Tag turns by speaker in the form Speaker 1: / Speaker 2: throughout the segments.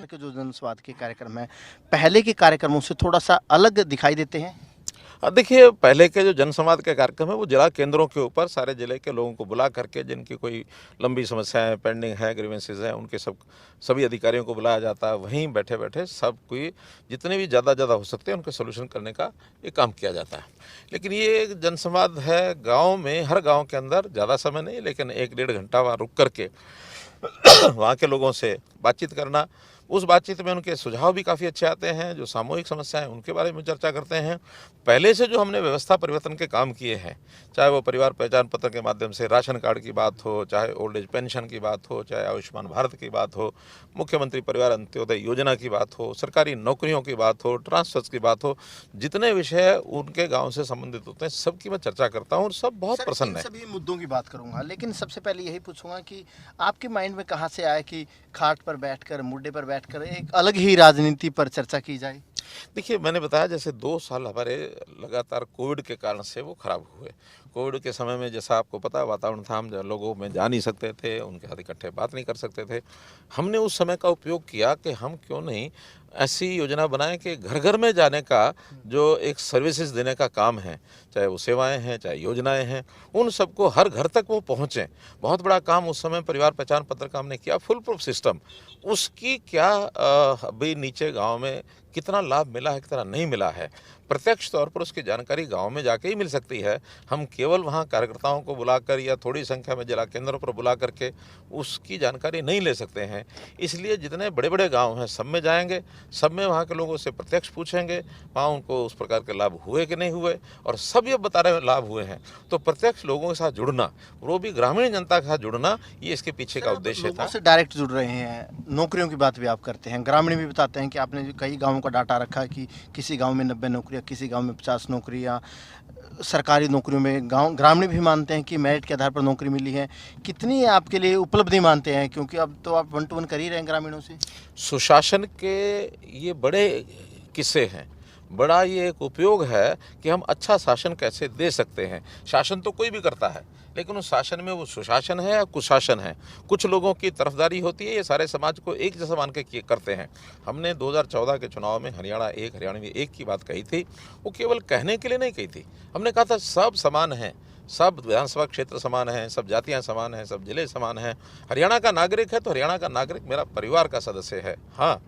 Speaker 1: के जो जनसंवाद के कार्यक्रम हैं, पहले के कार्यक्रमों से थोड़ा-सा अलग दिखाई देते हैं?
Speaker 2: देखिए, पहले के जो जनसंवाद के कार्यक्रम है वो जिला केंद्रों के ऊपर सारे जिले के लोगों को बुला करके जिनकी कोई लंबी समस्याएं पेंडिंग है, ग्रीवेंसेस हैं, उनके सभी अधिकारियों को बुलाया जाता है। वहीं बैठे-बैठे सब कोई जितने भी ज़्यादा हो सकते हैं उनके सॉल्यूशन करने का ये काम किया जाता है। लेकिन ये एक जनसंवाद है गाँव में, हर गाँव के अंदर ज़्यादा समय नहीं, लेकिन 1 डेढ़ घंटा वहाँ रुक कर के वहाँ के लोगों से बातचीत करना। उस बातचीत में उनके सुझाव भी काफ़ी अच्छे आते हैं, जो सामूहिक समस्याएं उनके बारे में चर्चा करते हैं। पहले से जो हमने व्यवस्था परिवर्तन के काम किए हैं, चाहे वो परिवार पहचान पत्र के माध्यम से राशन कार्ड की बात हो, चाहे ओल्ड एज पेंशन की बात हो, चाहे आयुष्मान भारत की बात हो, मुख्यमंत्री परिवार अंत्योदय योजना की बात हो, सरकारी नौकरियों की बात हो, ट्रांसफर्स की बात हो, जितने विषय उनके गाँव से संबंधित होते हैं सबकी मैं चर्चा करता हूँ और सब बहुत
Speaker 1: सर,
Speaker 2: प्रसन्न
Speaker 1: इन
Speaker 2: है।
Speaker 1: सभी मुद्दों की बात करूँगा, लेकिन सबसे पहले यही पूछूँगा कि आपके माइंड में कहाँ से आया कि खाट पर बैठकर, मुड्डे पर बैठकर एक अलग ही राजनीति पर चर्चा की जाए?
Speaker 2: देखिए, मैंने बताया जैसे 2 साल हमारे लगातार कोविड के कारण से वो खराब हुए। कोविड के समय में जैसा आपको पता है वातावरण था, हम लोगों में जा नहीं सकते थे, उनके साथ इकट्ठे बात नहीं कर सकते थे। हमने उस समय का उपयोग किया कि हम क्यों नहीं ऐसी योजना बनाएँ कि घर-घर में जाने का जो एक सर्विसेज़ देने का काम है, चाहे वो सेवाएँ हैं, चाहे योजनाएँ हैं, उन सबको हर घर तक वो पहुँचे। बहुत बड़ा काम उस समय परिवार पहचान पत्र का हमने किया, फुल प्रूफ सिस्टम। उसकी क्या अभी नीचे गाँव में कितना लाभ मिला है, कितना नहीं मिला है, प्रत्यक्ष तौर पर उसकी जानकारी गाँव में जाके ही मिल सकती है। हम केवल वहाँ कार्यकर्ताओं को बुलाकर या थोड़ी संख्या में जिला केंद्रों पर बुला करके उसकी जानकारी नहीं ले सकते हैं। इसलिए जितने बड़े-बड़े गाँव हैं, सब में जाएँगे, सब में वहाँ के लोगों से प्रत्यक्ष पूछेंगे, वहाँ उनको उस प्रकार के लाभ हुए कि नहीं हुए, और सब ये बता रहे हैं लाभ हुए हैं। तो प्रत्यक्ष लोगों के साथ जुड़ना, वो भी ग्रामीण जनता के साथ जुड़ना, ये इसके पीछे का
Speaker 1: सर, आप
Speaker 2: उद्देश्य
Speaker 1: लोगों
Speaker 2: था।
Speaker 1: से डायरेक्ट जुड़ रहे हैं, नौकरियों की बात भी आप करते हैं, ग्रामीण भी बताते हैं कि आपने जो कई गाँवों का डाटा रखा कि किसी गाँव में 90 नौकरियाँ, किसी गाँव में 50 नौकरियाँ, सरकारी नौकरियों में गाँव ग्रामीण भी मानते हैं कि मेरिट के आधार पर नौकरी मिली है। कितनी आपके लिए उपलब्धि मानते हैं? क्योंकि अब तो आप 1 टू 1 कर ही रहे हैं ग्रामीणों से।
Speaker 2: सुशासन के ये बड़े किस्से हैं, बड़ा ये एक उपयोग है कि हम अच्छा शासन कैसे दे सकते हैं। शासन तो कोई भी करता है, लेकिन उस शासन में वो सुशासन है या कुशासन है। कुछ लोगों की तरफदारी होती है, ये सारे समाज को एक जैसा मान के करते हैं। हमने 2014 के चुनाव में हरियाणा एक, हरियाणवी एक की बात कही थी, वो केवल कहने के लिए नहीं कही थी। हमने कहा था सब समान हैं, सब विधानसभा क्षेत्र समान हैं, सब जातियाँ समान हैं, सब जिले समान हैं। हरियाणा का नागरिक है तो हरियाणा का नागरिक मेरा परिवार का सदस्य है। हाँ,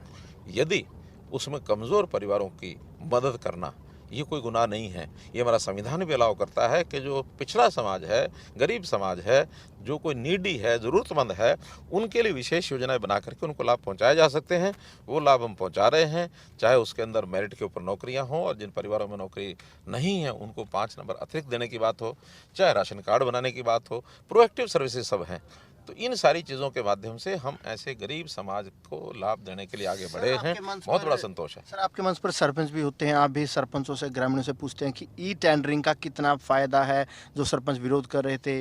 Speaker 2: यदि उसमें कमज़ोर परिवारों की मदद करना ये कोई गुनाह नहीं है। ये हमारा संविधान भी अलाउ करता है कि जो पिछड़ा समाज है, गरीब समाज है, जो कोई नीडी है, ज़रूरतमंद है, उनके लिए विशेष योजनाएं बना करके उनको लाभ पहुंचाए जा सकते हैं। वो लाभ हम पहुंचा रहे हैं, चाहे उसके अंदर मेरिट के ऊपर नौकरियां हों, और जिन परिवारों में नौकरी नहीं है उनको 5 नंबर अतिरिक्त देने की बात हो, चाहे राशन कार्ड बनाने की बात हो, प्रोएक्टिव सर्विसेज सब हैं। तो इन सारी चीज़ों के माध्यम से हम ऐसे गरीब समाज को लाभ देने के लिए आगे बढ़े हैं। बहुत बड़ा संतोष है।
Speaker 1: सर, आपके मंच पर सरपंच भी होते हैं, आप भी सरपंचों से, ग्रामीणों से पूछते हैं कि ई टेंडरिंग का कितना फ़ायदा है? जो सरपंच विरोध कर रहे थे,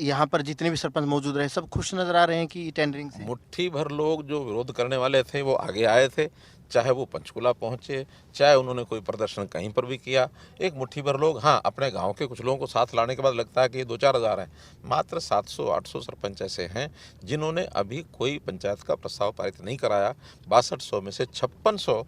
Speaker 1: यहाँ पर जितने भी सरपंच मौजूद रहे, सब खुश नज़र आ रहे हैं कि ई टेंडरिंग से?
Speaker 2: मुट्ठी भर लोग जो विरोध करने वाले थे वो आगे आए थे, चाहे वो पंचकुला पहुँचे, चाहे उन्होंने कोई प्रदर्शन कहीं पर भी किया। एक मुट्ठी भर लोग, हाँ, अपने गांव के कुछ लोगों को साथ लाने के बाद लगता है कि ये 2-4 हज़ार हैं। मात्र 700-800 सरपंच ऐसे हैं जिन्होंने अभी कोई पंचायत का प्रस्ताव पारित नहीं कराया। 6200 में से 5600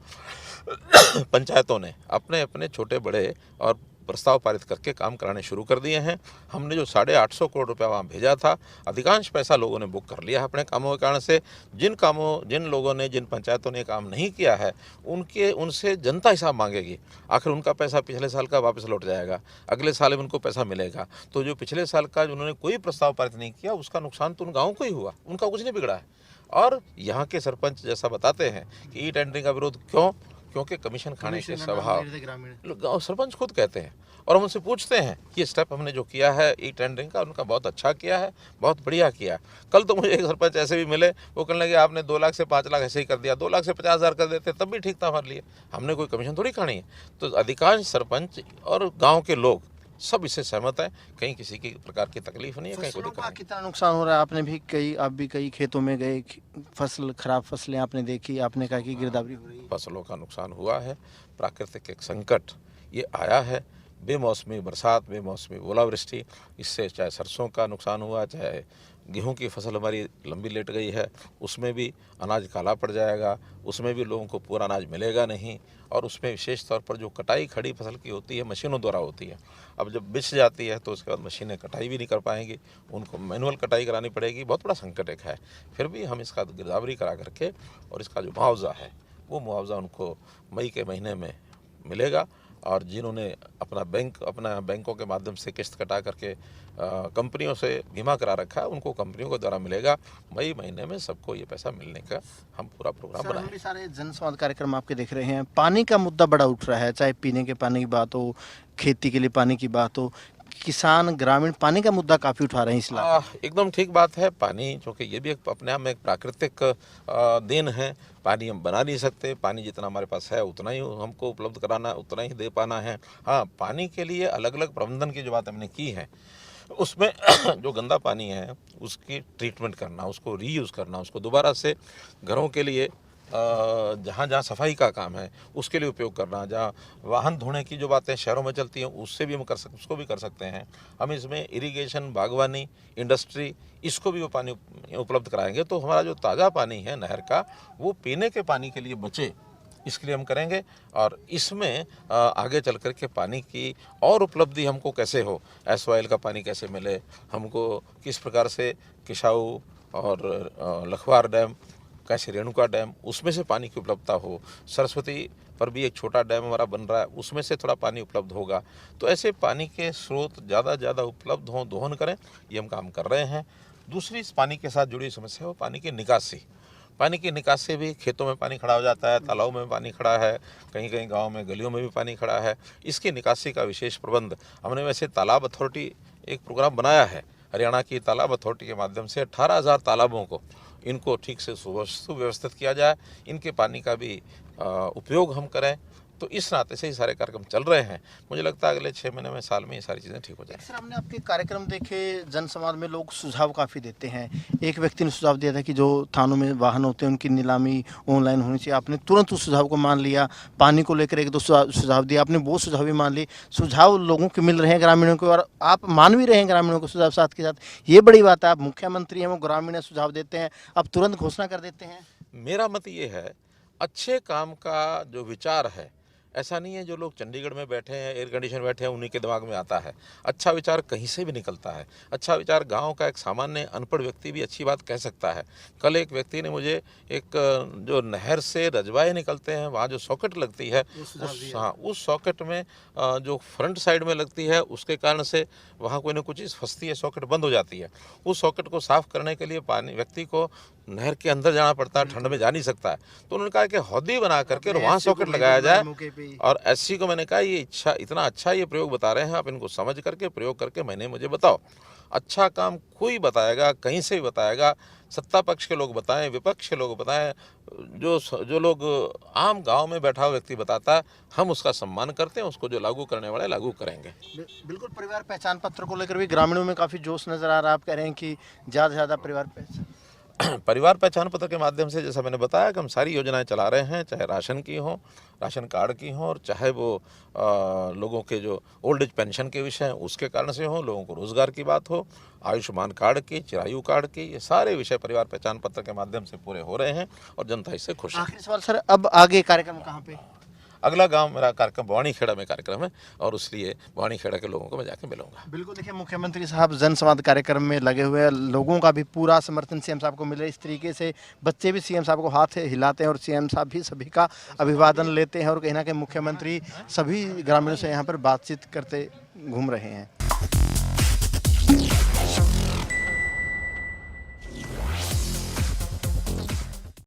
Speaker 2: पंचायतों ने अपने अपने छोटे बड़े और प्रस्ताव पारित करके काम कराने शुरू कर दिए हैं। हमने जो 850 करोड़ रुपया वहाँ भेजा था, अधिकांश पैसा लोगों ने बुक कर लिया है अपने कामों के कारण से। जिन लोगों ने, जिन पंचायतों ने काम नहीं किया है, उनसे जनता हिसाब मांगेगी। आखिर उनका पैसा पिछले साल का वापस लौट जाएगा, अगले साल में उनको पैसा मिलेगा। तो जो पिछले साल का जिन्होंने कोई प्रस्ताव पारित नहीं किया, उसका नुकसान तो उन गाँव को ही हुआ, उनका कुछ नहीं बिगड़ा है। और यहाँ के सरपंच जैसा बताते हैं कि ई टेंडरिंग का विरोध क्यों? क्योंकि कमीशन खाने के स्वभाव गाँव सरपंच खुद कहते हैं। और हम उनसे पूछते हैं ये स्टेप हमने जो किया है ई टेंडरिंग का, उनका बहुत अच्छा किया है, बहुत बढ़िया किया है। कल तो मुझे एक सरपंच ऐसे भी मिले, वो कहने लगे आपने 2 लाख से 5 लाख ऐसे ही कर दिया, 2 लाख से 50,000 कर देते तब भी ठीक था हमारे लिए, हमने कोई कमीशन थोड़ी खानी है। तो अधिकांश सरपंच और गाँव के लोग सब इससे सहमत है, कहीं किसी की प्रकार की तकलीफ नहीं है, कहीं कोई
Speaker 1: फसलों
Speaker 2: दिक्कत
Speaker 1: का
Speaker 2: नहीं।
Speaker 1: कितना नुकसान हो रहा है? आप भी कई खेतों में गए, फसल, खराब फसलें आपने देखी, आपने कहा कि गिरदावरी हो रही है।
Speaker 2: फसलों का नुकसान हुआ है, प्राकृतिक एक संकट ये आया है, बेमौसमी बरसात, बेमौसमी ओलावृष्टि, इससे चाहे सरसों का नुकसान हुआ, चाहे गेहूं की फसल हमारी लंबी लेट गई है, उसमें भी अनाज काला पड़ जाएगा, उसमें भी लोगों को पूरा अनाज मिलेगा नहीं। और उसमें विशेष तौर पर जो कटाई खड़ी फसल की होती है मशीनों द्वारा होती है। अब जब बिछ जाती है तो उसके बाद मशीनें कटाई भी नहीं कर पाएंगी, उनको मैनुअल कटाई करानी पड़ेगी। बहुत बड़ा संकट एक है। फिर भी हम इसका गिरदावरी करा करके और इसका जो मुआवजा है वो मुआवजा उनको मई के महीने में मिलेगा। और जिन्होंने अपना बैंकों के माध्यम से किस्त कटा करके कंपनियों से बीमा करा रखा है उनको कंपनियों के द्वारा मिलेगा। मई महीने में सबको ये पैसा मिलने का हम पूरा प्रोग्राम
Speaker 1: सर, हम
Speaker 2: बनाएंगे।
Speaker 1: भी सारे जनसंवाद कार्यक्रम आपके देख रहे हैं, पानी का मुद्दा बड़ा उठ रहा है, चाहे पीने के पानी की बात हो, खेती के लिए पानी की बात हो, किसान ग्रामीण पानी का मुद्दा काफ़ी उठा रहे हैं इस इलाके
Speaker 2: एकदम ठीक बात है। पानी चूँकि ये भी एक अपने आप में एक प्राकृतिक देन है। पानी हम बना नहीं सकते, पानी जितना हमारे पास है उतना ही हमको उपलब्ध कराना, उतना ही दे पाना है। हाँ, पानी के लिए अलग अलग प्रबंधन की जो बात हमने की है उसमें जो गंदा पानी है उसकी ट्रीटमेंट करना, उसको रीयूज़ करना, उसको दोबारा से घरों के लिए जहाँ जहाँ सफाई का काम है उसके लिए उपयोग करना, जहाँ वाहन धोने की जो बातें शहरों में चलती हैं उससे भी हम उसको भी कर सकते हैं। हम इसमें इरिगेशन, बागवानी, इंडस्ट्री, इसको भी वो पानी उपलब्ध कराएंगे। तो हमारा जो ताज़ा पानी है नहर का वो पीने के पानी के लिए बचे, इसके लिए हम करेंगे। और इसमें आगे चल कर के पानी की और उपलब्धि हमको कैसे हो, एसवाइल का पानी कैसे मिले हमको, किस प्रकार से किसाऊ और लखवार डैम, कैसे रेणुका डैम, उसमें से पानी की उपलब्धता हो। सरस्वती पर भी एक छोटा डैम हमारा बन रहा है, उसमें से थोड़ा पानी उपलब्ध होगा। तो ऐसे पानी के स्रोत ज़्यादा से ज़्यादा उपलब्ध हों, दोहन करें, ये हम काम कर रहे हैं। दूसरी इस पानी के साथ जुड़ी समस्या है वो पानी की निकासी। पानी की निकासी भी, खेतों में पानी खड़ा हो जाता है, तालाबों में पानी खड़ा है, कहीं कहीं गाँव में गलियों में भी पानी खड़ा है। इसकी निकासी का विशेष प्रबंध हमने वैसे तालाब अथॉरिटी एक प्रोग्राम बनाया है, हरियाणा की तालाब अथॉरिटी के माध्यम से 18,000 तालाबों को इनको ठीक से सुव्यवस्थित किया जाए, इनके पानी का भी उपयोग हम करें। तो इस नाते से ये सारे कार्यक्रम चल रहे हैं। मुझे लगता है अगले 6 महीने में, साल में ये सारी चीज़ें ठीक हो जाएंगी।
Speaker 1: सर, हमने आपके कार्यक्रम देखे, जनसंवाद में लोग सुझाव काफ़ी देते हैं। एक व्यक्ति ने सुझाव दिया था कि जो थानों में वाहन होते हैं उनकी नीलामी ऑनलाइन होनी चाहिए। आपने तुरंत उस सुझाव को मान लिया। पानी को लेकर एक दो सुझाव दिया, आपने वो सुझाव भी मान लिए। सुझाव लोगों के मिल रहे हैं, ग्रामीणों को, और आप मान भी रहे हैं ग्रामीणों को सुझाव साथ के साथ। ये बड़ी बात है। आप मुख्यमंत्री हैं, वो ग्रामीण सुझाव देते हैं, आप तुरंत घोषणा कर देते हैं।
Speaker 2: मेरा मत ये है, अच्छे काम का जो विचार है, ऐसा नहीं है जो लोग चंडीगढ़ में बैठे हैं, एयर कंडीशन बैठे हैं, उन्हीं के दिमाग में आता है। अच्छा विचार कहीं से भी निकलता है। अच्छा विचार गांव का एक सामान्य अनपढ़ व्यक्ति भी अच्छी बात कह सकता है। कल एक व्यक्ति ने मुझे एक जो नहर से रजवाए निकलते हैं, वहाँ जो सॉकेट लगती है, उस सॉकेट में जो फ्रंट साइड में लगती है उसके कारण से वहाँ कोई ना कोई चीज़ फंसती है, सॉकेट बंद हो जाती है। उस सॉकेट को साफ़ करने के लिए व्यक्ति को नहर के अंदर जाना पड़ता है, ठंड में जा नहीं सकता है। तो उन्होंने कहा कि हौदी बना करके और वहाँ सॉकेट लगाया जाए। और एससी को मैंने कहा ये इतना अच्छा ये प्रयोग बता रहे हैं, आप इनको समझ करके प्रयोग करके मैंने मुझे बताओ। अच्छा काम कोई बताएगा, कहीं से भी बताएगा, सत्ता पक्ष के लोग बताएं, विपक्ष के लोग बताएं, जो लोग आम गांव में बैठा हुआ व्यक्ति बताता है, हम उसका सम्मान करते हैं, उसको जो लागू करने वाले लागू करेंगे।
Speaker 1: बिल्कुल। परिवार पहचान पत्र को लेकर भी ग्रामीणों में काफ़ी जोश नज़र आ रहा है। आप कह रहे हैं कि ज़्यादा से ज़्यादा
Speaker 2: परिवार पहचान पत्र के माध्यम से, जैसा मैंने बताया कि हम सारी योजनाएं चला रहे हैं, चाहे राशन की हो, राशन कार्ड की हो, और चाहे वो लोगों के जो ओल्ड एज पेंशन के विषय हैं उसके कारण से हो, लोगों को रोज़गार की बात हो, आयुष्मान कार्ड की, चिरायु कार्ड की, ये सारे विषय परिवार पहचान पत्र के माध्यम से पूरे हो रहे हैं और जनता इससे खुश है।
Speaker 1: आखिरी सवाल सर, अब आगे कार्यक्रम कहाँ पे?
Speaker 2: अगला गांव मेरा कार्यक्रम भवानीखेड़ा में कार्यक्रम है और इसलिए भवानीखेड़ा के लोगों को मैं जाके मिलूंगा।
Speaker 1: बिल्कुल। देखिए, मुख्यमंत्री साहब जनसंवाद कार्यक्रम में लगे हुए हैं, लोगों का भी पूरा समर्थन सीएम साहब को मिल रहा है। इस तरीके से बच्चे भी सीएम साहब को हाथ हिलाते हैं और सीएम साहब भी सभी का अभिवादन लेते हैं और कहीं ना कहीं मुख्यमंत्री सभी ग्रामीणों से यहाँ पर बातचीत करते घूम रहे हैं।